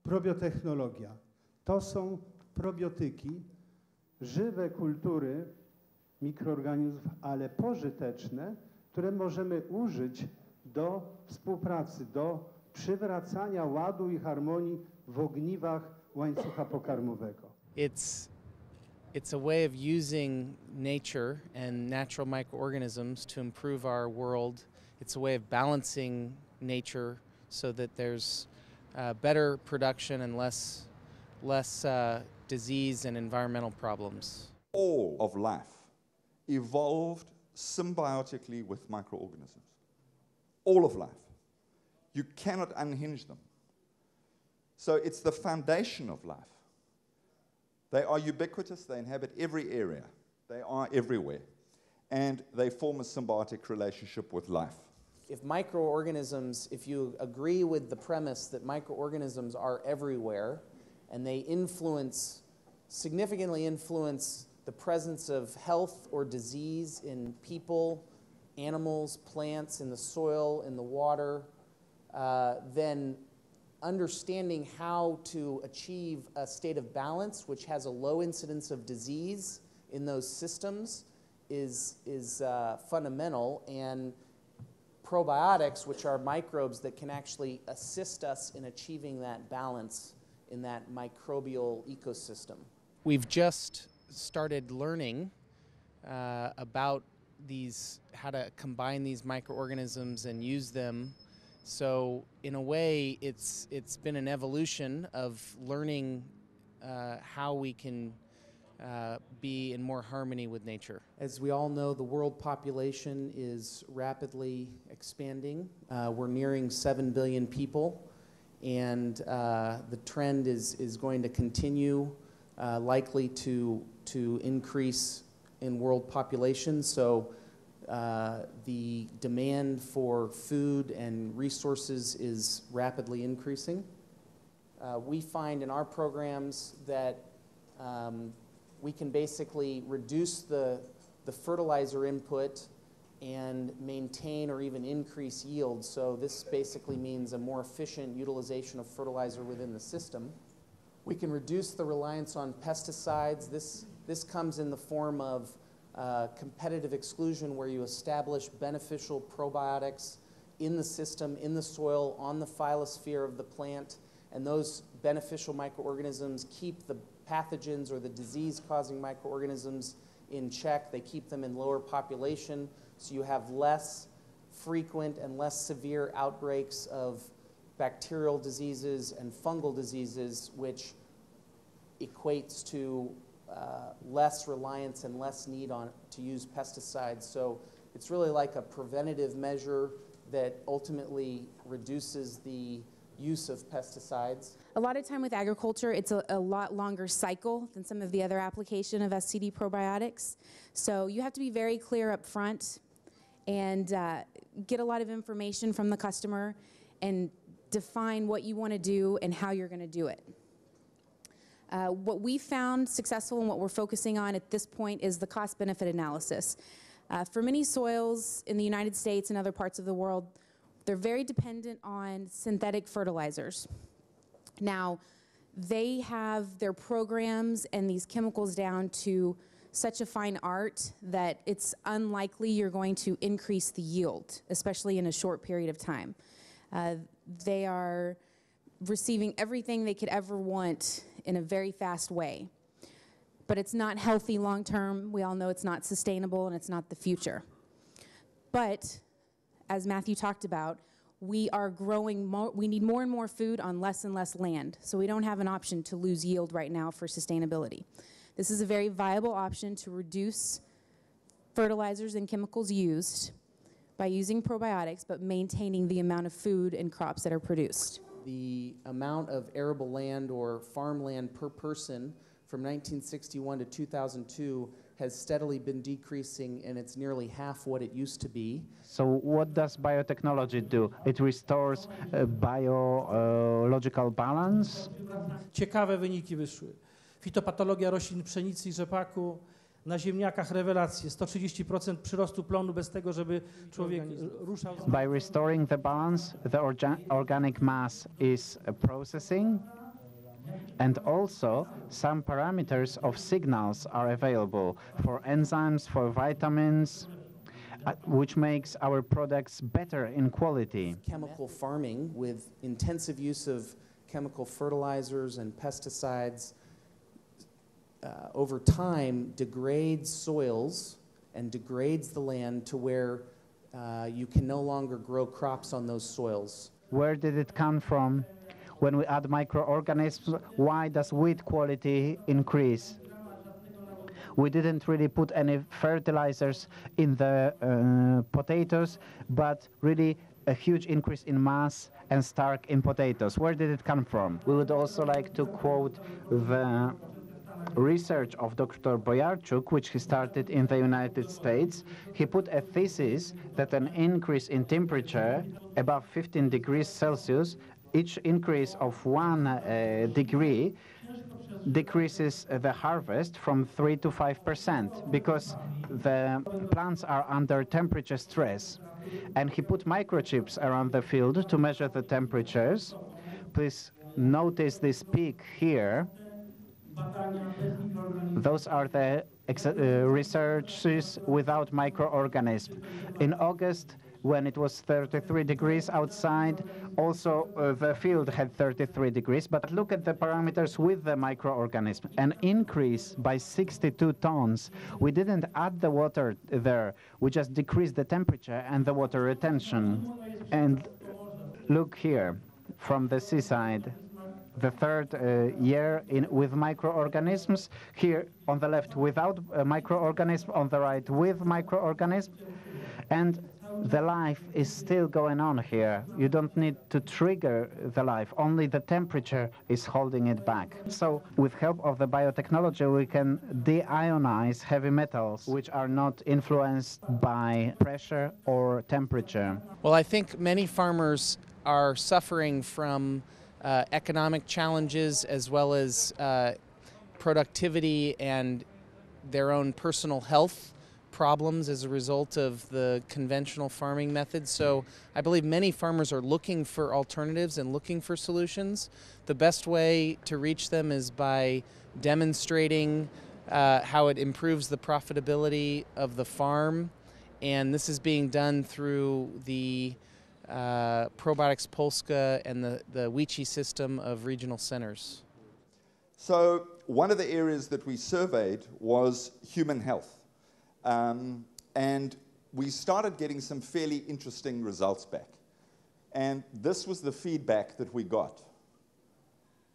Probiotechnologia. To są probiotyki, żywe kultury mikroorganizmów, ale pożyteczne, które możemy użyć do współpracy, do przywracania ładu i harmonii w ogniwach łańcucha pokarmowego. It's a way of using nature and natural microorganisms to improve our world. It's a way of balancing nature so that there's better production and less disease and environmental problems. All of life evolved symbiotically with microorganisms. All of life. You cannot unhinge them. So it's the foundation of life. They are ubiquitous, they inhabit every area, they are everywhere, and they form a symbiotic relationship with life. If you agree with the premise that microorganisms are everywhere and they significantly influence the presence of health or disease in people, animals, plants, in the soil, in the water, then understanding how to achieve a state of balance which has a low incidence of disease in those systems is fundamental. And probiotics, which are microbes that can actually assist us in achieving that balance in that microbial ecosystem. We've just started learning about how to combine these microorganisms and use them. So in a way, it's been an evolution of learning how we can be in more harmony with nature. As we all know, the world population is rapidly expanding. We're nearing 7 billion people, and the trend is going to continue, likely to increase in world population. So the demand for food and resources is rapidly increasing. We find in our programs that we can basically reduce the fertilizer input and maintain or even increase yield. So this basically means a more efficient utilization of fertilizer within the system. We can reduce the reliance on pesticides. This comes in the form of competitive exclusion, where you establish beneficial probiotics in the system, in the soil, on the phyllosphere of the plant, and those beneficial microorganisms keep the pathogens or the disease-causing microorganisms in check. They keep them in lower population, so you have less frequent and less severe outbreaks of bacterial diseases and fungal diseases, which equates to less reliance and less need to use pesticides. So it's really like a preventative measure that ultimately reduces the use of pesticides. A lot of time with agriculture, it's a lot longer cycle than some of the other application of SCD probiotics. So you have to be very clear up front and get a lot of information from the customer and define what you want to do and how you're going to do it. What we found successful and what we're focusing on at this point is the cost-benefit analysis. For many soils in the United States and other parts of the world, they're very dependent on synthetic fertilizers. Now, they have their programs and these chemicals down to such a fine art that it's unlikely you're going to increase the yield, especially in a short period of time. They are receiving everything they could ever want in a very fast way. But it's not healthy long term. We all know it's not sustainable and it's not the future. But as Matthew talked about, we are growing more, we need more and more food on less and less land. So we don't have an option to lose yield right now for sustainability. This is a very viable option to reduce fertilizers and chemicals used by using probiotics, but maintaining the amount of food and crops that are produced. The amount of arable land or farmland per person from 1961 to 2002 has steadily been decreasing, and it's nearly half what it used to be. So what does biotechnology do? It restores biological balance. Ciekawe wyniki wyszły. Fitopatologia roślin pszenicy i rzepaku, na ziemniakach rewelacje, 130% przyrostu plonu bez tego, żeby człowiek ruszał. By restoring the balance, the organic mass is processing. And also, some parameters of signals are available for enzymes, for vitamins, which makes our products better in quality. Chemical farming with intensive use of chemical fertilizers and pesticides over time degrades soils and degrades the land to where you can no longer grow crops on those soils. Where did it come from? When we add microorganisms, why does wheat quality increase? We didn't really put any fertilizers in the potatoes, but really a huge increase in mass and starch in potatoes. Where did it come from? We would also like to quote the research of Dr. Boyarczuk, which he started in the United States. He put a thesis that an increase in temperature above 15 degrees Celsius, each increase of 1 degree decreases the harvest from 3 to 5% because the plants are under temperature stress. And he put microchips around the field to measure the temperatures. Please notice this peak here. Those are the researches without microorganisms. In August, when it was 33 degrees outside, also the field had 33 degrees, but look at the parameters with the microorganism. An increase by 62 tons. We didn't add the water there, we just decreased the temperature and the water retention. And look here, from the seaside, the third year with microorganisms, here on the left without microorganisms, on the right with microorganisms, and the life is still going on here. You don't need to trigger the life, only the temperature is holding it back. So with help of the biotechnology, we can deionize heavy metals, which are not influenced by pressure or temperature. Well, I think many farmers are suffering from economic challenges as well as productivity and their own personal health problems as a result of the conventional farming methods. So I believe many farmers are looking for alternatives and looking for solutions. The best way to reach them is by demonstrating how it improves the profitability of the farm, and this is being done through the Probiotics Polska and the WICI system of regional centers. So one of the areas that we surveyed was human health. And we started getting some fairly interesting results back. And this was the feedback that we got.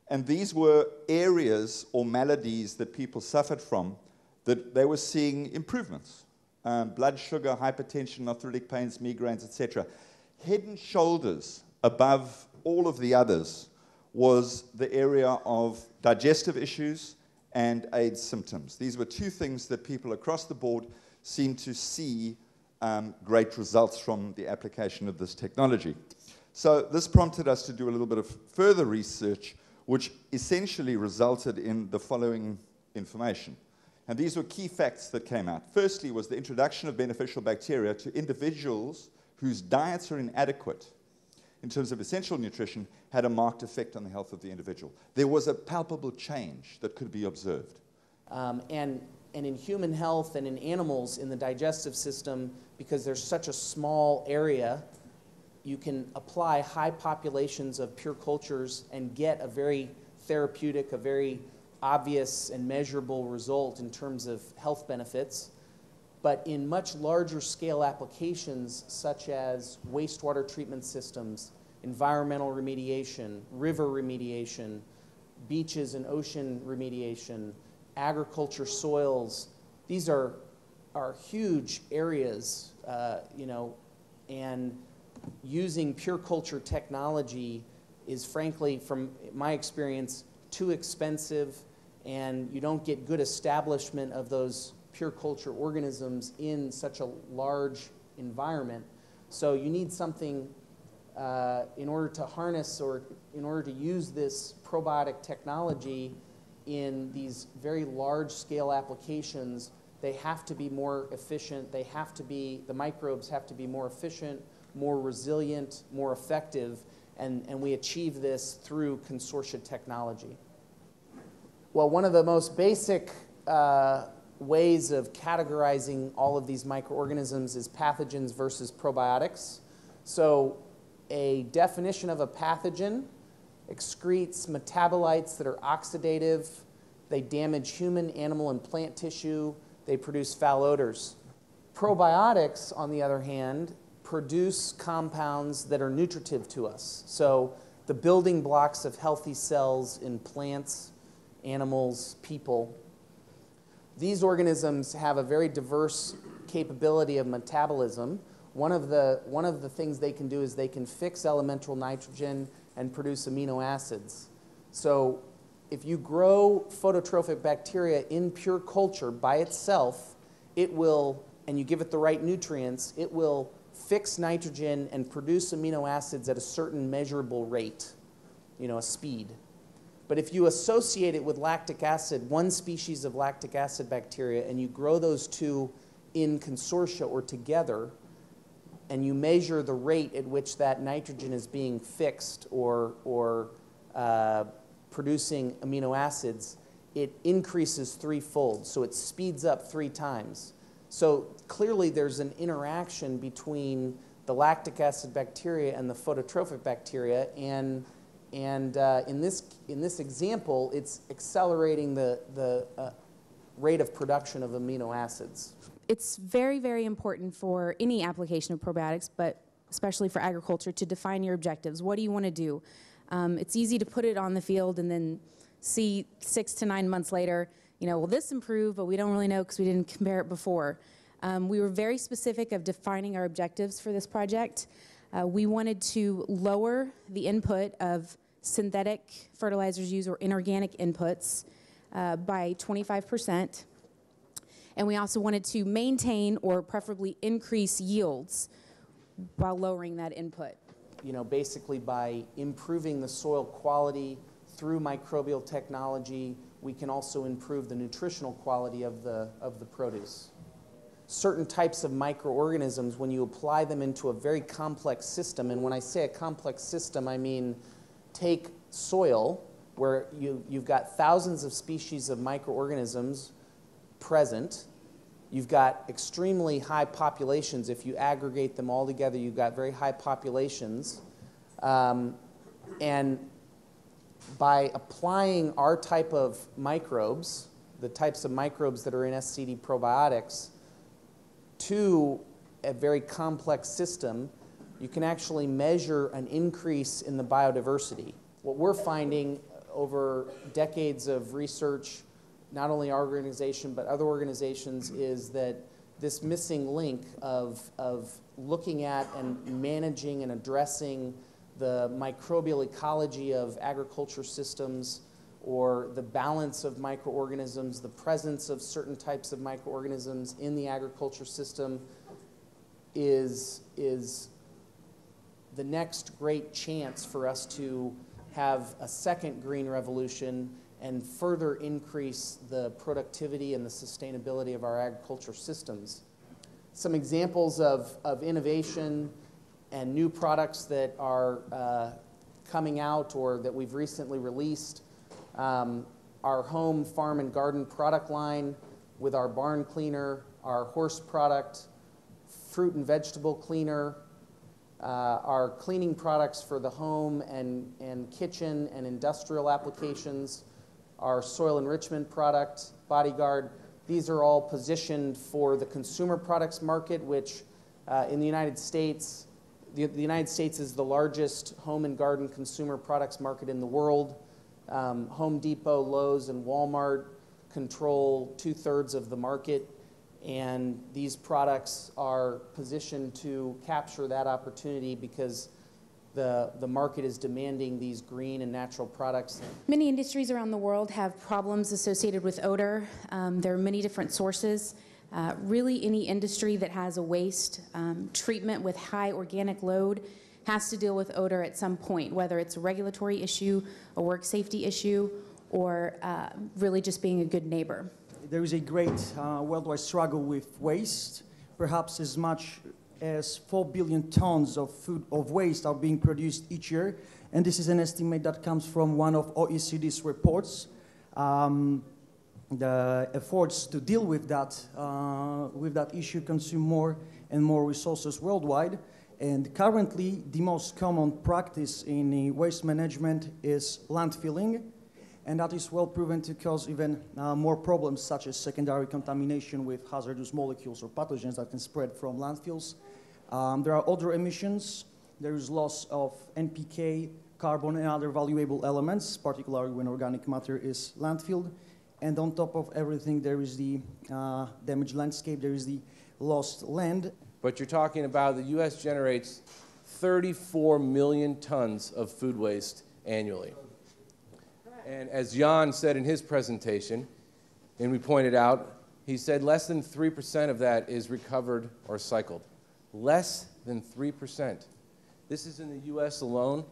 And these were areas or maladies that people suffered from that they were seeing improvements. Blood sugar, hypertension, arthritic pains, migraines, etc. Head and shoulders above all of the others was the area of digestive issues and AIDS symptoms. These were two things that people across the board seemed to see great results from the application of this technology. So this prompted us to do a little bit of further research, which essentially resulted in the following information. And these were key facts that came out. Firstly was the introduction of beneficial bacteria to individuals whose diets are inadequate in terms of essential nutrition had a marked effect on the health of the individual. There was a palpable change that could be observed. And in human health and in animals in the digestive system, because there's such a small area, you can apply high populations of pure cultures and get a very therapeutic, a very obvious and measurable result in terms of health benefits. But in much larger scale applications such as wastewater treatment systems, environmental remediation, river remediation, beaches and ocean remediation, agriculture soils, these are huge areas, and using pure culture technology is frankly, from my experience, too expensive, and you don't get good establishment of those pure culture organisms in such a large environment. So you need something in order to harness or in order to use this probiotic technology in these very large scale applications. They have to be more efficient. They have to be, the microbes have to be more efficient, more resilient, more effective, and we achieve this through consortia technology. Well, one of the most basic ways of categorizing all of these microorganisms is pathogens versus probiotics. So a definition of a pathogen excretes metabolites that are oxidative, they damage human, animal, and plant tissue, they produce foul odors. Probiotics, on the other hand, produce compounds that are nutritive to us. So the building blocks of healthy cells in plants, animals, people. These organisms have a very diverse capability of metabolism. One of the things they can do is they can fix elemental nitrogen and produce amino acids. So if you grow phototrophic bacteria in pure culture by itself, it will, and you give it the right nutrients, it will fix nitrogen and produce amino acids at a certain measurable rate, a speed. But if you associate it with lactic acid, one species of lactic acid bacteria, and you grow those two in consortia or together, and you measure the rate at which that nitrogen is being fixed or producing amino acids, it increases threefold. So it speeds up 3 times. So clearly there's an interaction between the lactic acid bacteria and the phototrophic bacteria, and in this example, it's accelerating the rate of production of amino acids. It's very, very important for any application of probiotics, but especially for agriculture, to define your objectives. What do you want to do? It's easy to put it on the field and then see 6 to 9 months later, will this improve, but we don't really know because we didn't compare it before. We were very specific of defining our objectives for this project. We wanted to lower the input of synthetic fertilizers used or inorganic inputs by 25%. And we also wanted to maintain or preferably increase yields while lowering that input. Basically by improving the soil quality through microbial technology, we can also improve the nutritional quality of the produce. Certain types of microorganisms, when you apply them into a very complex system, and when I say a complex system, I mean take soil where you've got thousands of species of microorganisms present. You've got extremely high populations. If you aggregate them all together, you've got very high populations. And by applying our type of microbes, the types of microbes that are in SCD probiotics, to a very complex system, you can actually measure an increase in the biodiversity. What we're finding over decades of research, not only our organization but other organizations, is that this missing link of looking at and managing and addressing the microbial ecology of agriculture systems, or the balance of microorganisms, the presence of certain types of microorganisms in the agriculture system is the next great chance for us to have a second green revolution and further increase the productivity and the sustainability of our agriculture systems. Some examples of innovation and new products that are coming out or that we've recently released. Our home, farm, and garden product line with our barn cleaner, our horse product, fruit and vegetable cleaner, our cleaning products for the home and kitchen and industrial applications, our soil enrichment product, Bodyguard. These are all positioned for the consumer products market, which in the United States, the United States is the largest home and garden consumer products market in the world. Home Depot, Lowe's, and Walmart control 2/3 of the market, and these products are positioned to capture that opportunity because the market is demanding these green and natural products. Many industries around the world have problems associated with odor. There are many different sources. Really, any industry that has a waste treatment with high organic load has to deal with odor at some point, whether it's a regulatory issue, a work safety issue, or really just being a good neighbor. There is a great worldwide struggle with waste. Perhaps as much as 4 billion tons of waste are being produced each year, and this is an estimate that comes from one of OECD's reports. the efforts to deal with that issue consume more and more resources worldwide. And currently, the most common practice in waste management is landfilling, and that is well proven to cause even more problems, such as secondary contamination with hazardous molecules or pathogens that can spread from landfills. There are other emissions. There is loss of NPK, carbon, and other valuable elements, particularly when organic matter is landfilled. And on top of everything, there is the damaged landscape, there is the lost land. But you're talking about the U.S. generates 34 million tons of food waste annually. And as Jan said in his presentation, and we pointed out, he said less than 3% of that is recovered or cycled. Less than 3%. This is in the U.S. alone.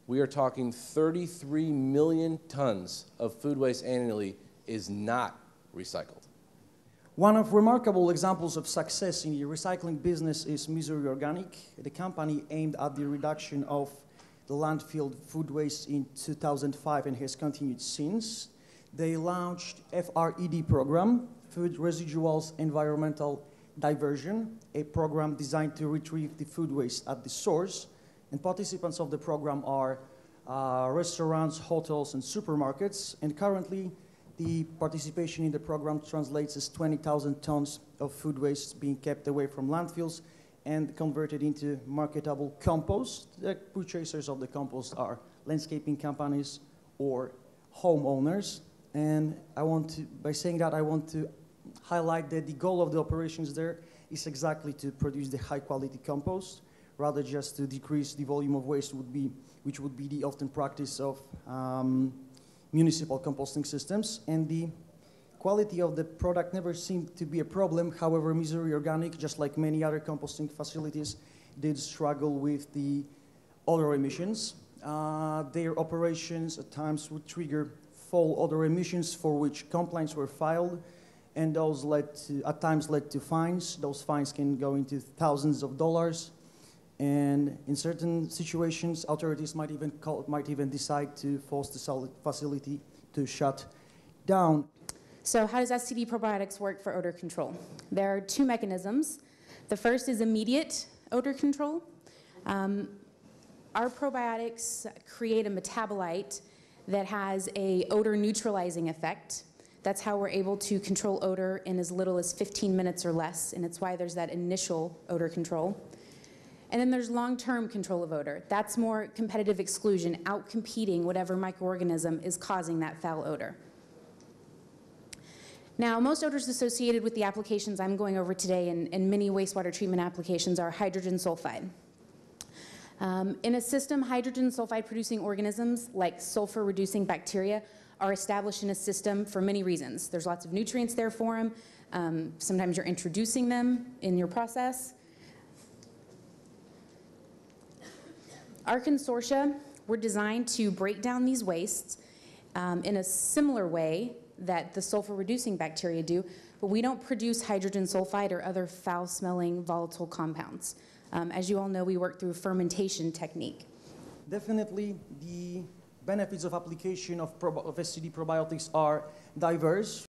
We are talking 33 million tons of food waste annually is not recycled. One of remarkable examples of success in the recycling business is Missouri Organic. The company aimed at the reduction of the landfill food waste in 2005 and has continued since. They launched FRED program, Food Residuals Environmental Diversion, a program designed to retrieve the food waste at the source. And participants of the program are restaurants, hotels, and supermarkets. And currently, the participation in the program translates as 20,000 tons of food waste being kept away from landfills and converted into marketable compost. The purchasers of the compost are landscaping companies or homeowners. And by saying that, I want to highlight that the goal of the operations there is exactly to produce the high-quality compost, rather just to decrease the volume of waste, which would be the often practice of municipal composting systems. And the quality of the product never seemed to be a problem. However, Missouri Organic, just like many other composting facilities, did struggle with the odor emissions. Their operations at times would trigger foul odor emissions for which complaints were filed, and those at times led to fines. Those fines can go into thousands of dollars. And in certain situations, authorities might even decide to force the facility to shut down. So how does SCD probiotics work for odor control? There are two mechanisms. The first is immediate odor control. Our probiotics create a metabolite that has a odor neutralizing effect. That's how we're able to control odor in as little as 15 minutes or less, and it's why there's that initial odor control. And then there's long-term control of odor. That's more competitive exclusion, out-competing whatever microorganism is causing that foul odor. Now, most odors associated with the applications I'm going over today and many wastewater treatment applications are hydrogen sulfide. In a system, hydrogen sulfide-producing organisms like sulfur-reducing bacteria are established in a system for many reasons. There's lots of nutrients there for them. Sometimes you're introducing them in your process. Our consortia were designed to break down these wastes in a similar way that the sulfur-reducing bacteria do, but we don't produce hydrogen sulfide or other foul-smelling volatile compounds. As you all know, we work through a fermentation technique. Definitely, the benefits of application of SCD probiotics are diverse.